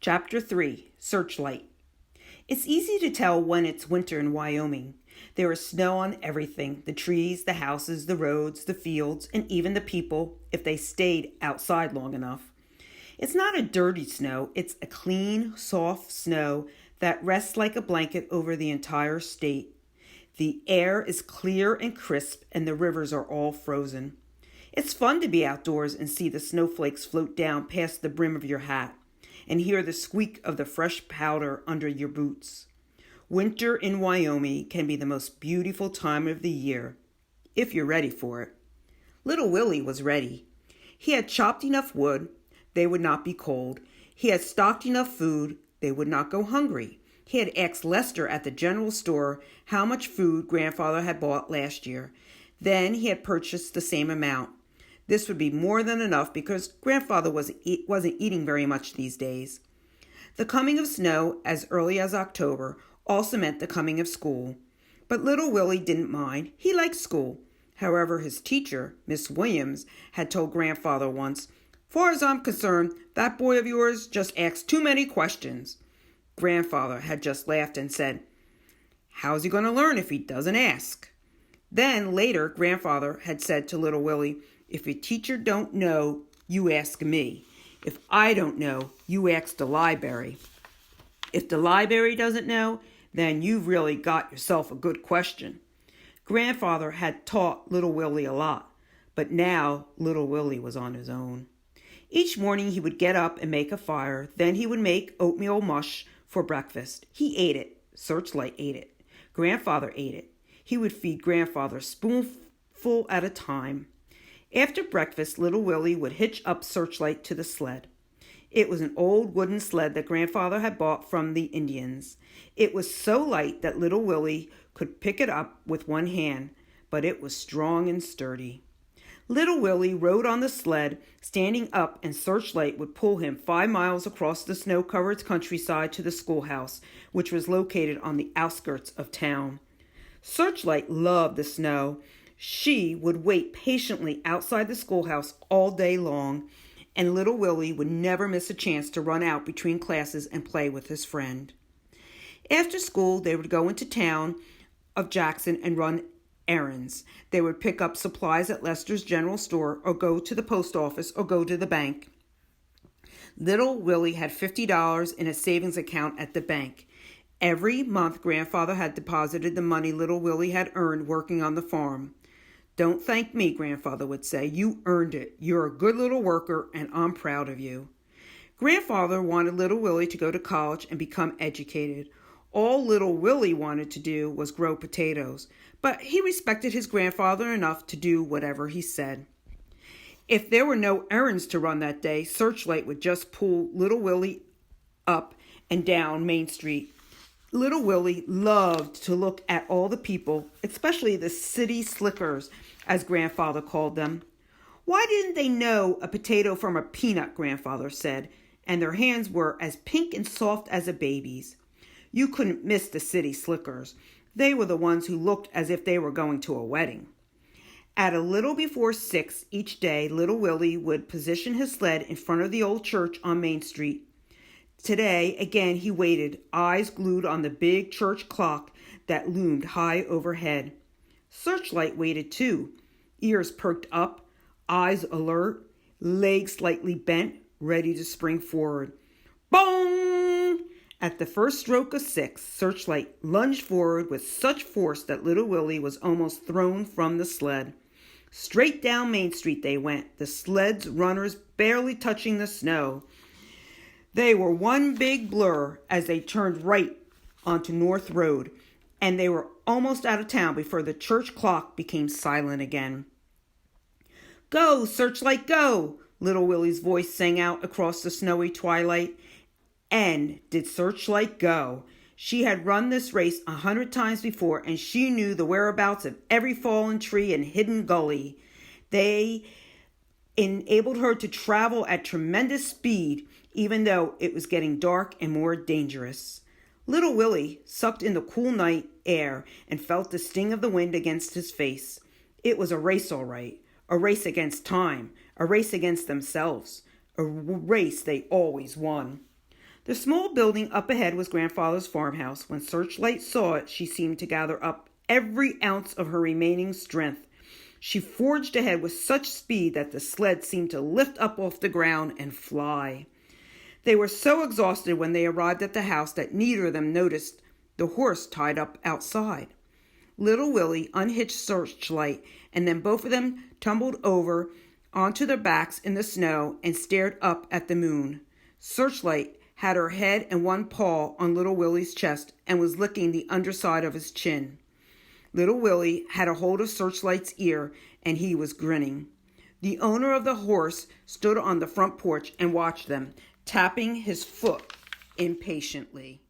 Chapter 3 Searchlight. It's easy to tell when it's winter in Wyoming. There is snow on everything: the trees, the houses, the roads, the fields, and even the people, if they stayed outside long enough. It's not a dirty snow, it's a clean, soft snow that rests like a blanket over the entire state. The air is clear and crisp, and the rivers are all frozen. It's fun to be outdoors and see the snowflakes float down past the brim of your hat, and hear the squeak of the fresh powder under your boots. Winter in Wyoming can be the most beautiful time of the year, if you're ready for it. Little Willie was ready. He had chopped enough wood, they would not be cold. He had stocked enough food, they would not go hungry. He had asked Lester at the general store how much food Grandfather had bought last year. Then he had purchased the same amount. This would be more than enough because Grandfather wasn't eating very much these days. The coming of snow as early as October also meant the coming of school. But little Willie didn't mind. He liked school. However, his teacher, Miss Williams, had told Grandfather once, "Far as I'm concerned, that boy of yours just asks too many questions." Grandfather had just laughed and said, "How's he going to learn if he doesn't ask?" Then later, Grandfather had said to little Willie, "If your teacher don't know, you ask me. If I don't know, you ask the library. If the library doesn't know, then you've really got yourself a good question." Grandfather had taught little Willie a lot, but now little Willie was on his own. Each morning he would get up and make a fire. Then he would make oatmeal mush for breakfast. He ate it. Searchlight ate it. Grandfather ate it. He would feed Grandfather a spoonful at a time. After breakfast, little Willie would hitch up Searchlight to the sled. It was an old wooden sled that Grandfather had bought from the Indians. It was so light that little Willie could pick it up with one hand, but it was strong and sturdy. Little Willie rode on the sled, standing up, and Searchlight would pull him 5 miles across the snow-covered countryside to the schoolhouse, which was located on the outskirts of town. Searchlight loved the snow. She would wait patiently outside the schoolhouse all day long, and little Willie would never miss a chance to run out between classes and play with his friend. After school, they would go into town of Jackson and run errands. They would pick up supplies at Lester's general store, or go to the post office, or go to the bank. Little Willie had $50 in a savings account at the bank. Every month, Grandfather had deposited the money little Willie had earned working on the farm. "Don't thank me," Grandfather would say. "You earned it. You're a good little worker, and I'm proud of you." Grandfather wanted little Willie to go to college and become educated. All little Willie wanted to do was grow potatoes, but he respected his grandfather enough to do whatever he said. If there were no errands to run that day, Searchlight would just pull little Willie up and down Main Street. Little Willie loved to look at all the people, especially the city slickers, as Grandfather called them. "Why didn't they know a potato from a peanut?" Grandfather said, and their hands were as pink and soft as a baby's. You couldn't miss the city slickers. They were the ones who looked as if they were going to a wedding. At a little before 6 each day, little Willie would position his sled in front of the old church on Main Street. Today, again, he waited, eyes glued on the big church clock that loomed high overhead. Searchlight waited too, ears perked up, eyes alert, legs slightly bent, ready to spring forward. Boom! At the first stroke of 6, Searchlight lunged forward with such force that little Willie was almost thrown from the sled. Straight down Main Street they went, the sled's runners barely touching the snow. They were one big blur as they turned right onto North Road, and they were almost out of town before the church clock became silent again. "Go, Searchlight, go!" little Willie's voice sang out across the snowy twilight. And did Searchlight go? She had run this race 100 times before, and she knew the whereabouts of every fallen tree and hidden gully. They enabled her to travel at tremendous speed, even though it was getting dark and more dangerous. Little Willie sucked in the cool night air and felt the sting of the wind against his face. It was a race, all right. A race against time. A race against themselves. A race they always won. The small building up ahead was Grandfather's farmhouse. When Searchlight saw it, she seemed to gather up every ounce of her remaining strength. She forged ahead with such speed that the sled seemed to lift up off the ground and fly. They were so exhausted when they arrived at the house that neither of them noticed the horse tied up outside. Little Willie unhitched Searchlight, and then both of them tumbled over onto their backs in the snow and stared up at the moon. Searchlight had her head and one paw on Little Willie's chest and was licking the underside of his chin. Little Willie had a hold of Searchlight's ear, and he was grinning. The owner of the horse stood on the front porch and watched them, tapping his foot impatiently.